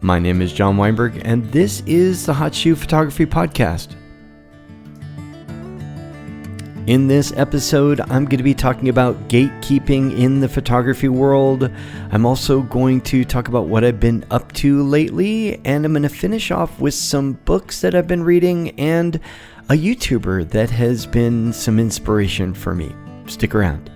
My name is John Wineberg, and this is the Hot Shoe Photography Podcast. In this episode, I'm going to be talking about gatekeeping in the photography world. I'm also going to talk about what I've been up to lately, and I'm going to finish off with some books that I've been reading and a YouTuber that has been some inspiration for me. Stick around.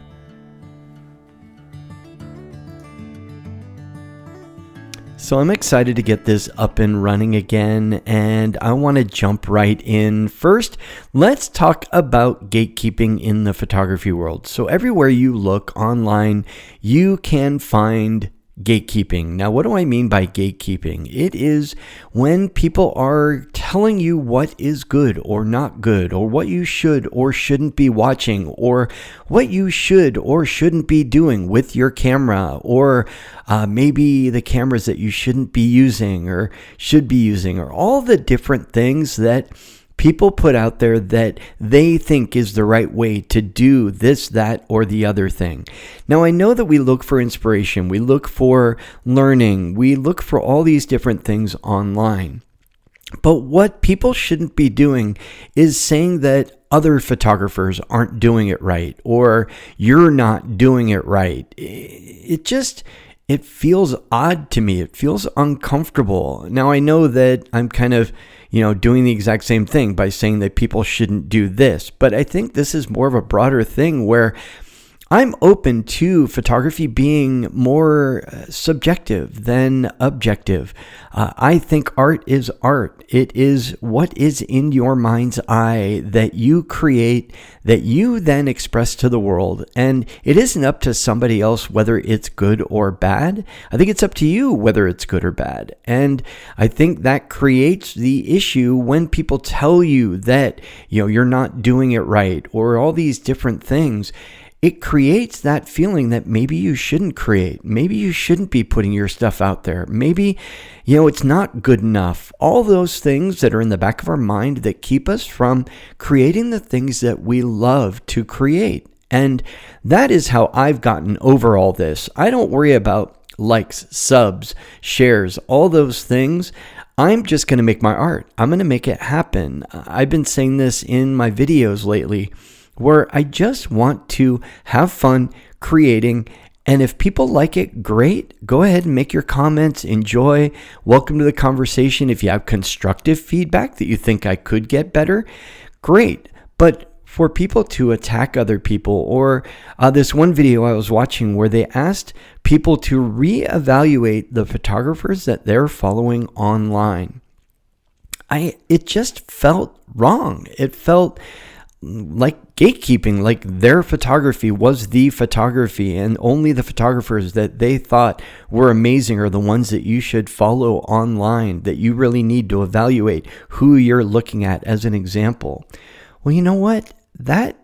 So I'm excited to get this up and running again, and I want to jump right in. First, let's talk about gatekeeping in the photography world. So everywhere you look online, you can find gatekeeping. Now, what do I mean by gatekeeping? It is when people are telling you what is good or not good, or what you should or shouldn't be watching, or what you should or shouldn't be doing with your camera, or maybe the cameras that you shouldn't be using or should be using, or all the different things that people put out there that they think is the right way to do this, that, or the other thing. Now, I know that we look for inspiration, we look for learning, we look for all these different things online. But what people shouldn't be doing is saying that other photographers aren't doing it right, or you're not doing it right. It feels odd to me. It feels uncomfortable. Now, I know that I'm kind of doing the exact same thing by saying that people shouldn't do this. But I think this is more of a broader thing where I'm open to photography being more subjective than objective. I think art is art. It is what is in your mind's eye that you create, that you then express to the world. And it isn't up to somebody else whether it's good or bad. I think it's up to you whether it's good or bad. And I think that creates the issue when people tell you that you're not doing it right, or all these different things. It creates that feeling that maybe you shouldn't create. Maybe you shouldn't be putting your stuff out there. Maybe, it's not good enough. All those things that are in the back of our mind that keep us from creating the things that we love to create. And that is how I've gotten over all this. I don't worry about likes, subs, shares, all those things. I'm just going to make my art. I'm going to make it happen. I've been saying this in my videos lately, where I just want to have fun creating. And if people like it, great. Go ahead and make your comments. Enjoy. Welcome to the conversation. If you have constructive feedback that you think I could get better, great. But for people to attack other people, or this one video I was watching where they asked people to reevaluate the photographers that they're following online, it just felt wrong. It felt like gatekeeping, like their photography was the photography, and only the photographers that they thought were amazing are the ones that you should follow online, that you really need to evaluate who you're looking at as an example. Well, you know what? That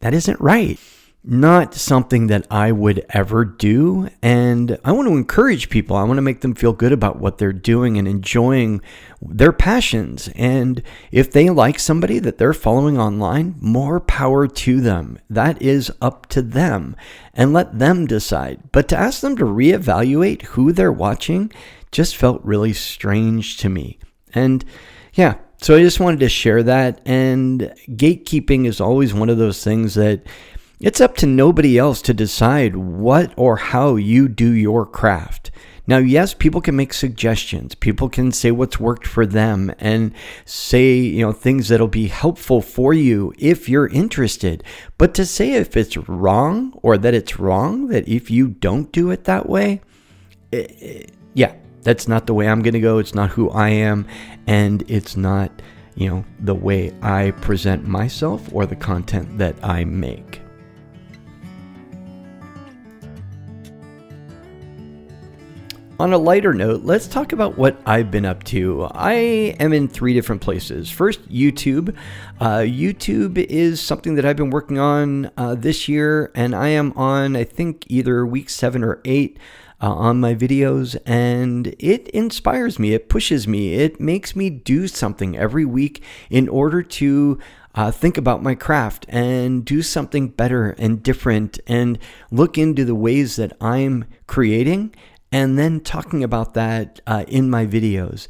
isn't right. Not something that I would ever do. And I want to encourage people. I want to make them feel good about what they're doing and enjoying their passions. And if they like somebody that they're following online, more power to them. That is up to them, and let them decide. But to ask them to reevaluate who they're watching just felt really strange to me. And yeah, so I just wanted to share that. And gatekeeping is always one of those things that it's up to nobody else to decide what or how you do your craft. Now, yes, people can make suggestions. People can say what's worked for them and say, things that'll be helpful for you if you're interested. But to say if it's wrong, or that it's wrong, that if you don't do it that way, that's not the way I'm going to go. It's not who I am, and it's not, the way I present myself or the content that I make. On a lighter note, let's talk about what I've been up to. I am in 3 different places. First, YouTube. YouTube is something that I've been working on this year, and I am on, I think, either week 7 or 8 on my videos, and it inspires me. It pushes me. It makes me do something every week in order to think about my craft and do something better and different, and look into the ways that I'm creating and then talking about that in my videos.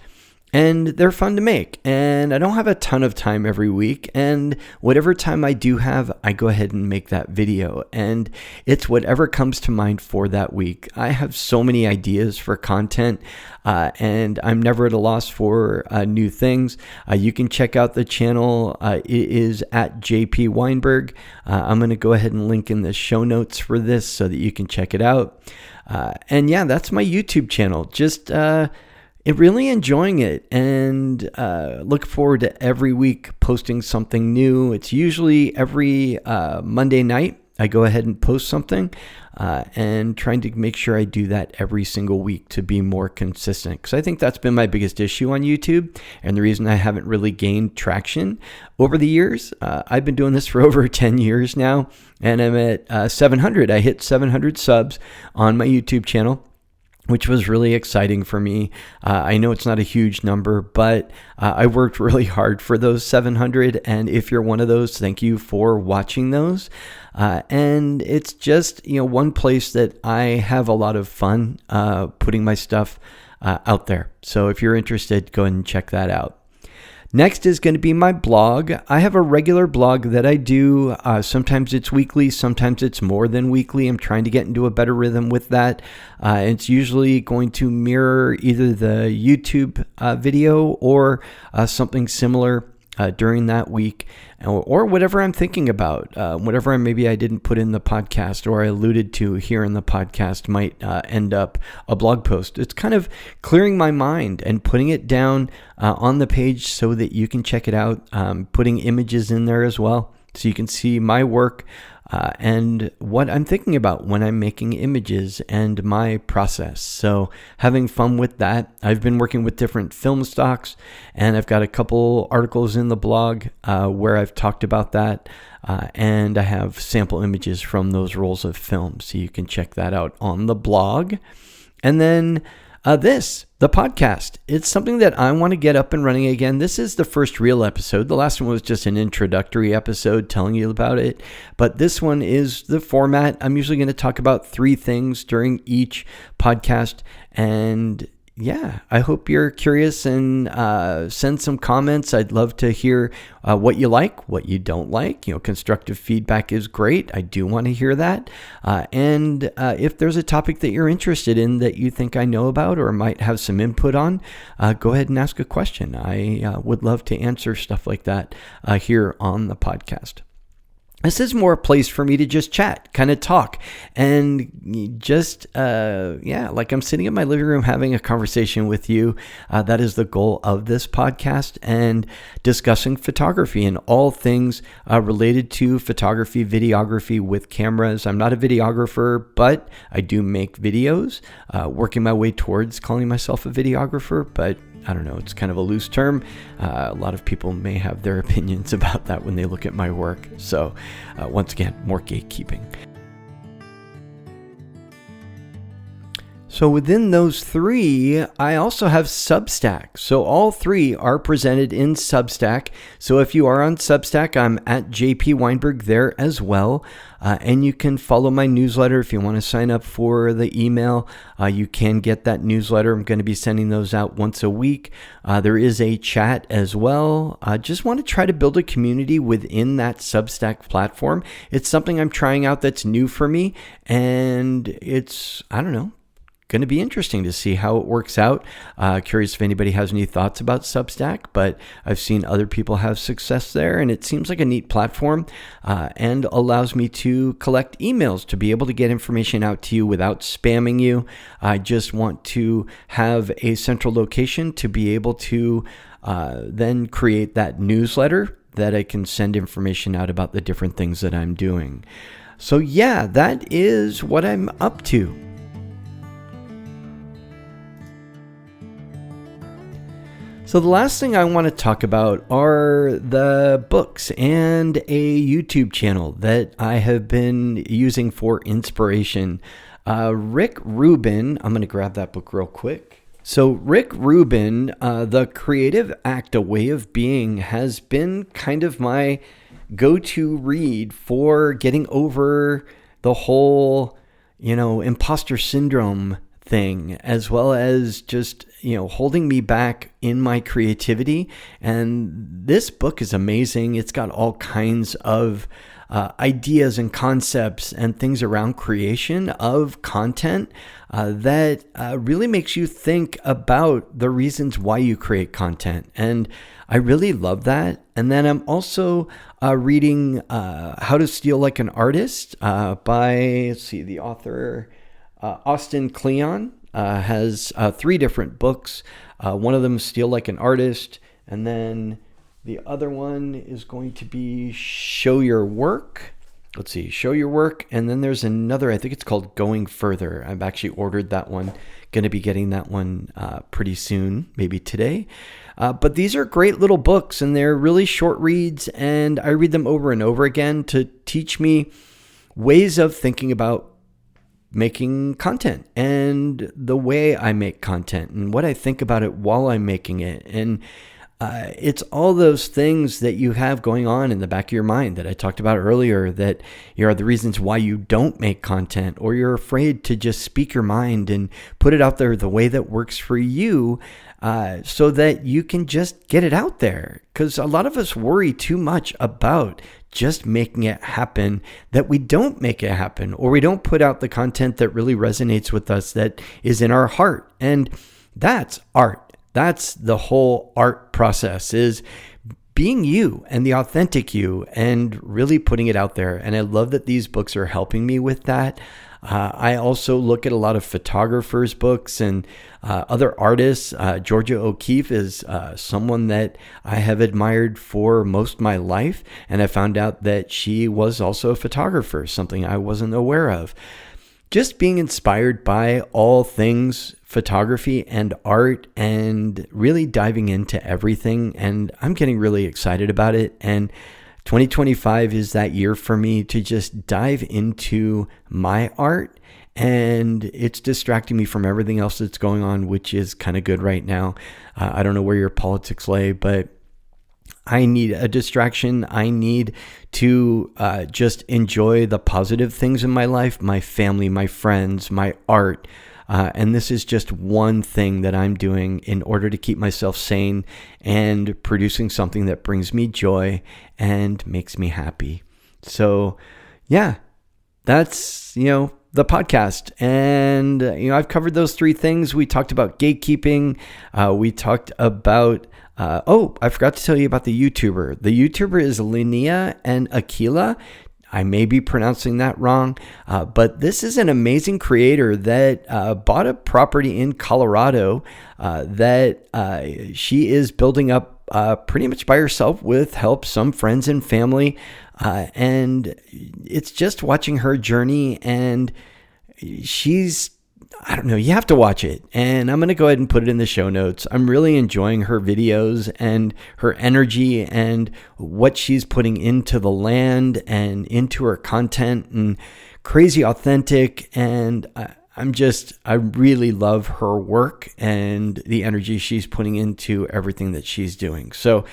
And they're fun to make. And I don't have a ton of time every week. And whatever time I do have, I go ahead and make that video. And it's whatever comes to mind for that week. I have so many ideas for content, and I'm never at a loss for new things. You can check out the channel. It is at JP Wineberg. I'm going to go ahead and link in the show notes for this so that you can check it out. And yeah, that's my YouTube channel. Just really enjoying it, and look forward to every week posting something new. It's usually every Monday night I go ahead and post something, and trying to make sure I do that every single week to be more consistent, because I think that's been my biggest issue on YouTube, and the reason I haven't really gained traction over the years. I've been doing this for over 10 years now, and I'm at 700. I hit 700 subs on my YouTube channel, which was really exciting for me. I know it's not a huge number, but I worked really hard for those 700. And if you're one of those, thank you for watching those. And it's just, one place that I have a lot of fun putting my stuff out there. So if you're interested, go ahead and check that out. Next is going to be my blog. I have a regular blog that I do. Sometimes it's weekly, sometimes it's more than weekly. I'm trying to get into a better rhythm with that. It's usually going to mirror either the YouTube video or something similar during that week, or whatever I'm thinking about, whatever maybe I didn't put in the podcast or I alluded to here in the podcast might end up a blog post. It's kind of clearing my mind and putting it down on the page so that you can check it out, putting images in there as well so you can see my work and what I'm thinking about when I'm making images and my process. So having fun with that. I've been working with different film stocks, and I've got a couple articles in the blog where I've talked about that. And I have sample images from those rolls of film, so you can check that out on the blog. And then the podcast. It's something that I want to get up and running again. This is the first real episode. The last one was just an introductory episode telling you about it. But this one is the format. I'm usually going to talk about 3 things during each podcast. And yeah, I hope you're curious and send some comments. I'd love to hear what you like, what you don't like. Constructive feedback is great. I do want to hear that. And if there's a topic that you're interested in that you think I know about or might have some input on, go ahead and ask a question. I would love to answer stuff like that here on the podcast. This is more a place for me to just chat, kind of talk, and just, like I'm sitting in my living room having a conversation with you. That is the goal of this podcast, and discussing photography and all things related to photography, videography with cameras. I'm not a videographer, but I do make videos, working my way towards calling myself a videographer, but I don't know, it's kind of a loose term. A lot of people may have their opinions about that when they look at my work. So once again, more gatekeeping. So within those 3, I also have Substack. So all 3 are presented in Substack. So if you are on Substack, I'm at JP Wineberg there as well. And you can follow my newsletter if you want to sign up for the email. You can get that newsletter. I'm going to be sending those out once a week. There is a chat as well. I just want to try to build a community within that Substack platform. It's something I'm trying out that's new for me. And it's, going to be interesting to see how it works out. Curious if anybody has any thoughts about Substack, but I've seen other people have success there, and it seems like a neat platform and allows me to collect emails to be able to get information out to you without spamming you. I just want to have a central location to be able to then create that newsletter that I can send information out about the different things that I'm doing. So yeah, that is what I'm up to. So the last thing I want to talk about are the books and a YouTube channel that I have been using for inspiration. Rick Rubin, I'm going to grab that book real quick. So Rick Rubin, The Creative Act, A Way of Being, has been kind of my go-to read for getting over the whole, imposter syndrome thing, as well as just, holding me back in my creativity. And this book is amazing. It's got all kinds of ideas and concepts and things around creation of content that really makes you think about the reasons why you create content. And I really love that. And then I'm also reading How to Steal Like an Artist by, the author, Autsin Kleon. Has 3 different books. One of them is Steal Like an Artist. And then the other one is going to be Show Your Work. Show Your Work. And then there's another, I think it's called Going Further. I've actually ordered that one. Going to be getting that one pretty soon, maybe today. But these are great little books, and they're really short reads, and I read them over and over again to teach me ways of thinking about making content and the way I make content and what I think about it while I'm making it. And it's all those things that you have going on in the back of your mind that I talked about earlier that are the reasons why you don't make content, or you're afraid to just speak your mind and put it out there the way that works for you, so that you can just get it out there. Because a lot of us worry too much about just making it happen, that we don't make it happen, or we don't put out the content that really resonates with us, that is in our heart. And that's art. That's the whole art process, is being you and the authentic you and really putting it out there. And I love that these books are helping me with that. I also look at a lot of photographers' books and other artists. Georgia O'Keeffe is someone that I have admired for most of my life. And I found out that she was also a photographer, something I wasn't aware of. Just being inspired by all things photography and art, and really diving into everything. And I'm getting really excited about it. And 2025 is that year for me to just dive into my art, and it's distracting me from everything else that's going on, which is kind of good right now. I don't know where your politics lay, but I need a distraction. I need to just enjoy the positive things in my life, my family, my friends, my art. And this is just one thing that I'm doing in order to keep myself sane and producing something that brings me joy and makes me happy. So yeah, that's, the podcast. And, I've covered those 3 things. We talked about gatekeeping. We talked about, I forgot to tell you about the YouTuber. The YouTuber is Linnea and Aquila. I may be pronouncing that wrong, but this is an amazing creator that bought a property in Colorado that she is building up pretty much by herself with help, some friends and family. And it's just watching her journey, and I don't know, you have to watch it. And I'm going to go ahead and put it in the show notes. I'm really enjoying her videos and her energy and what she's putting into the land and into her content, and crazy authentic. And I really love her work and the energy she's putting into everything that she's doing. So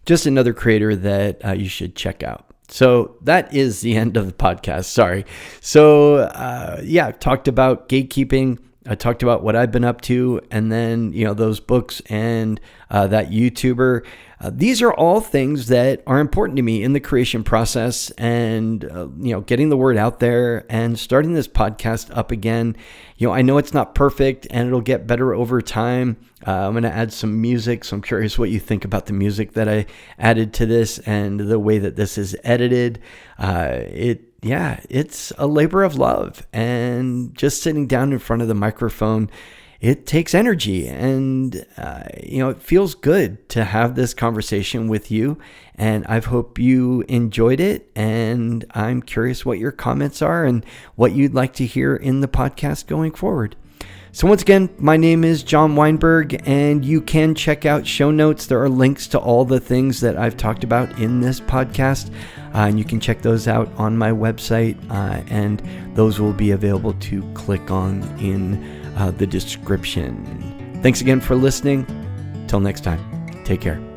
just another creator that you should check out. So that is the end of the podcast. Sorry. So I talked about gatekeeping. I talked about what I've been up to, and then, those books and that YouTuber. These are all things that are important to me in the creation process, and, getting the word out there and starting this podcast up again. I know it's not perfect, and it'll get better over time. I'm going to add some music, so I'm curious what you think about the music that I added to this and the way that this is edited. It's a labor of love, and just sitting down in front of the microphone, it takes energy, and it feels good to have this conversation with you, and I hope you enjoyed it. And I'm curious what your comments are and what you'd like to hear in the podcast going forward. So once again, my name is John Wineberg, and you can check out show notes. There are links to all the things that I've talked about in this podcast, and you can check those out on my website, and those will be available to click on in the description. Thanks again for listening. Till next time, take care.